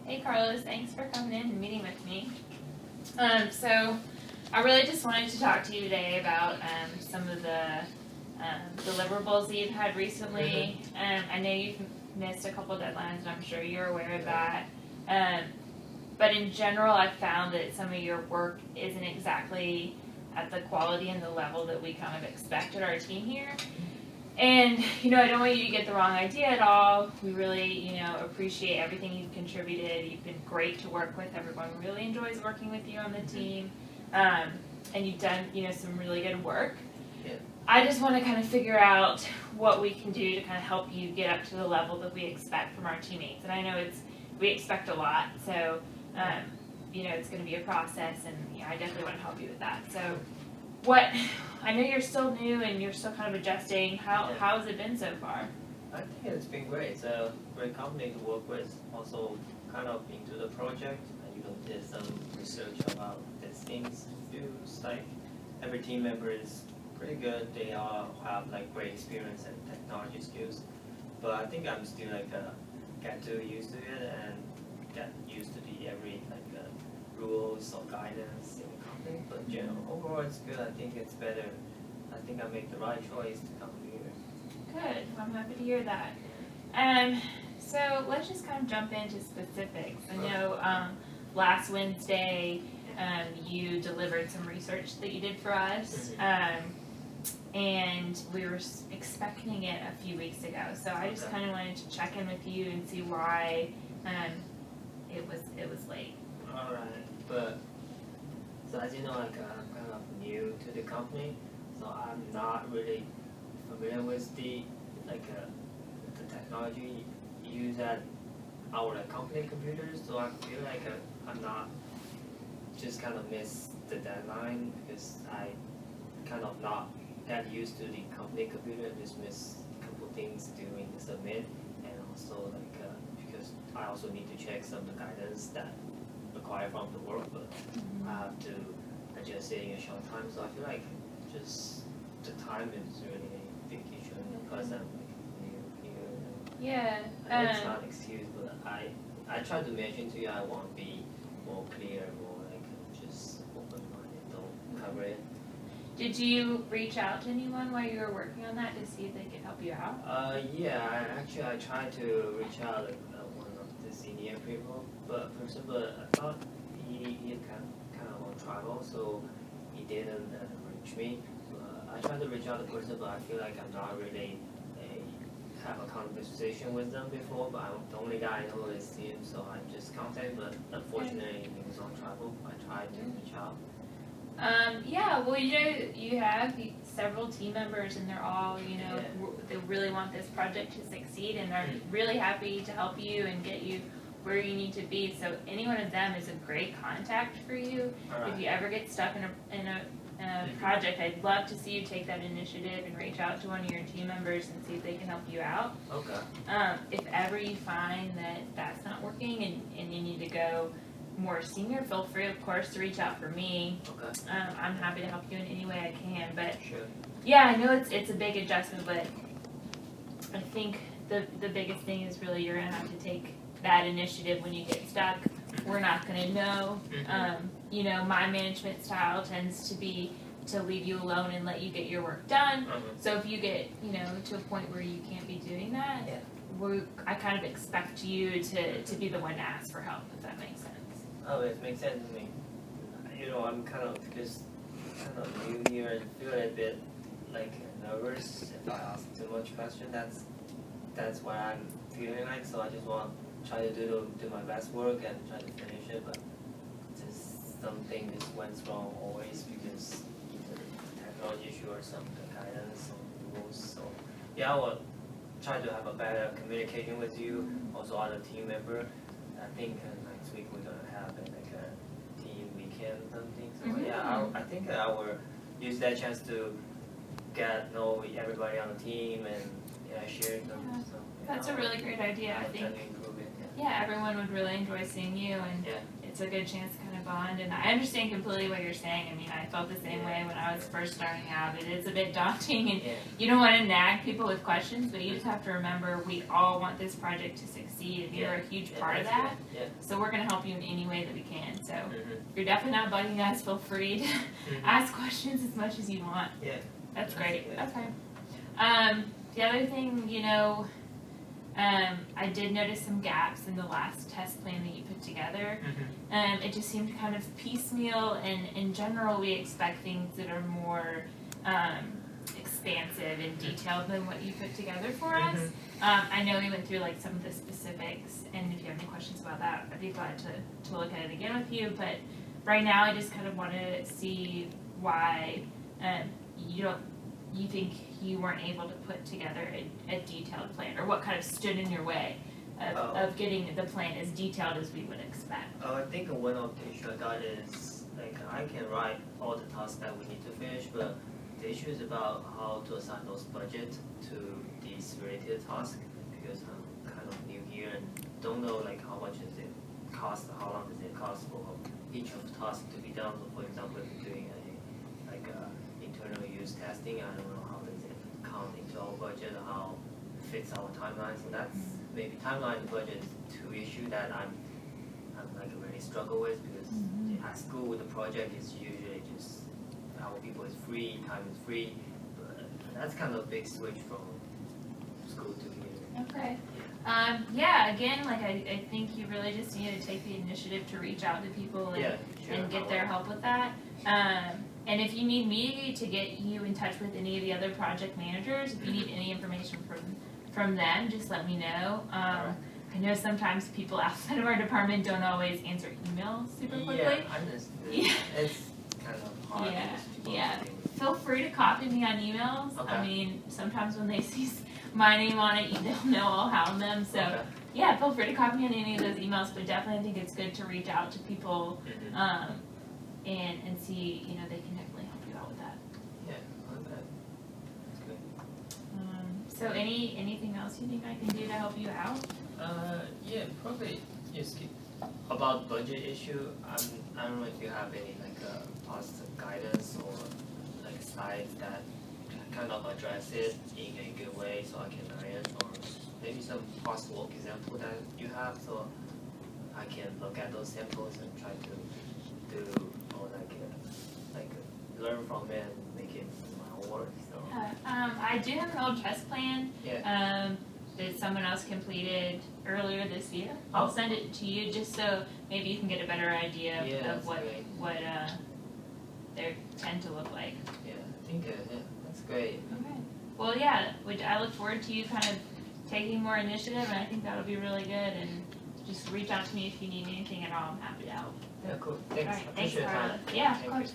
Hey Carlos, thanks for coming in and meeting with me. So I really just wanted to talk to you today about some of the deliverables that you've had recently. I know you've missed a couple deadlines, and I'm sure you're aware of that. But in general, I've found that some of your work isn't exactly at the quality and the level that we kind of expected our team here. And, I don't want you to get the wrong idea at all. We really, appreciate everything you've contributed. You've been great to work with. Everyone really enjoys working with you on the team. And you've done, some really good work. Yeah. I just want to kind of figure out what we can do to kind of help you get up to the level that we expect from our teammates. And I know we expect a lot, so, it's going to be a process, and I definitely want to help you with that. So, I know you're still new and you're still kind of adjusting. How has it been so far? I think it's been great. It's a great company to work with. Also, kind of into the project. I even did some research about these things. Feels like every team member is pretty good. They all have great experience and technology skills. But I think I'm still get too used to it and get used to every rules or guidance in the company. But in general, overall it's good. I think it's better. I think I made the right choice to come here. Good. I'm happy to hear that. So let's just kind of jump into specifics. I know last Wednesday you delivered some research that you did for us, and we were expecting it a few weeks ago. So I just kind of wanted to check in with you and see why it was late. All right, but so as you know, I'm kind of new to the company, so I'm not really familiar with the technology used at our company computers. So I feel like I'm not just kind of miss the deadline because I kind of not get used to the company computer and just miss a couple things during the submit, and also because I also need to check some of the guidance that required from the work, but I have to adjust it in a short time. So I feel like just the time is really a big issue because I'm new here. Yeah. I know it's not an excuse, but I try to mention to you I want to be more clear, more just open-minded, don't cover it. Did you reach out to anyone while you were working on that to see if they could help you out? Yeah, I tried to reach out one of the senior people, but I thought he kind of on travel, so he didn't reach me. I tried to reach out to the person, but I feel like I'm not really have a conversation with them before. But the only guy I know is him, so I just contacted. But unfortunately, he was on travel. I tried to reach out. Yeah, well, you have several team members, and they're all, they really want this project to succeed, and are really happy to help you and get you where you need to be. So any one of them is a great contact for you. Right. If you ever get stuck in a project, I'd love to see you take that initiative and reach out to one of your team members and see if they can help you out. Okay. If ever you find that that's not working and you need to go more senior, feel free, of course, to reach out for me. Okay. I'm happy to help you in any way I can. But Sure. yeah, I know it's a big adjustment, but I think the biggest thing is really you're gonna have to take that initiative when you get stuck. We're not gonna know. My management style tends to be to leave you alone and let you get your work done. So if you get to a point where you can't be doing that, I kind of expect you to be the one to ask for help, if that makes sense. Oh, it makes sense to me. I'm kind of new here and feel a bit nervous if I ask too much question. That's what I'm feeling like. So I just want to try to do my best work and try to finish it. But just something just went wrong always because either technology issue or some guidance or rules. So yeah, I will try to have a better communication with you. Also, other team member. I think next week we're gonna have a team weekend something. So I think I will use that chance to get know everybody on the team and share them. So, that's a really great idea. I think everyone would really enjoy seeing you, and it's a good chance to kind of bond, and I understand completely what you're saying. I mean, I felt the same way when I was first starting out. It is a bit daunting, and you don't want to nag people with questions, but you just have to remember we all want this project to succeed, and you're a huge part of that. So we're going to help you in any way that we can. So you're definitely not bugging us. Feel free to ask questions as much as you want. Yeah. That's great. Okay. The other thing, I did notice some gaps in the last test plan that you put together. It just seemed kind of piecemeal, and in general we expect things that are more expansive and detailed than what you put together for us. I know we went through like some of the specifics, and if you have any questions about that, I'd be glad to look at it again with you, but right now I just kind of want to see why you think you weren't able to put together a detailed plan, or what kind of stood in your way of getting the plan as detailed as we would expect. I think one of the issue I got is, like, I can write all the tasks that we need to finish, but the issue is about how to assign those budget to these related tasks, because I'm kind of new here and don't know like how much does it cost, how long does it cost for each of the tasks to be done. So for example, if you're doing internal use testing, I don't know how does it count into our budget, how it fits our timeline. So that's maybe timeline and budget is two issues that I'm like really struggle with, because at school the project is usually just our people is free, time is free, but that's kind of a big switch from school to here. Okay. Again, like I think you really just need to take the initiative to reach out to people and get their help with that. And if you need me to get you in touch with any of the other project managers, if you need any information from them, just let me know. I know sometimes people outside of our department don't always answer emails super quickly. Yeah, I understand. It's kind of hard. Feel free to copy me on emails. Okay. I mean, sometimes when they see my name on it, they'll know I'll hound them. So feel free to copy me on any of those emails. But definitely, I think it's good to reach out to people and see, they can definitely help you out with that. Yeah, okay. That's good. So anything else you think I can do to help you out? Probably just about budget issue. I don't know if you have any like positive guidance or like slides that kind of address it in a good way, so I can manage, or maybe some possible example that you have, so I can look at those samples and try to do or like learn from it and make it my own work. So I do have an old test plan. That someone else completed earlier this year. I'll send it to you just so maybe you can get a better idea of what they tend to look like. Yeah, I think that's great. Okay. Well, I look forward to you kind of taking more initiative, and I think that'll be really good. And just reach out to me if you need anything at all. I'm happy to help. Yeah, cool. Thanks. All right. Thanks, Appreciate your time. Carla. Yeah, of course.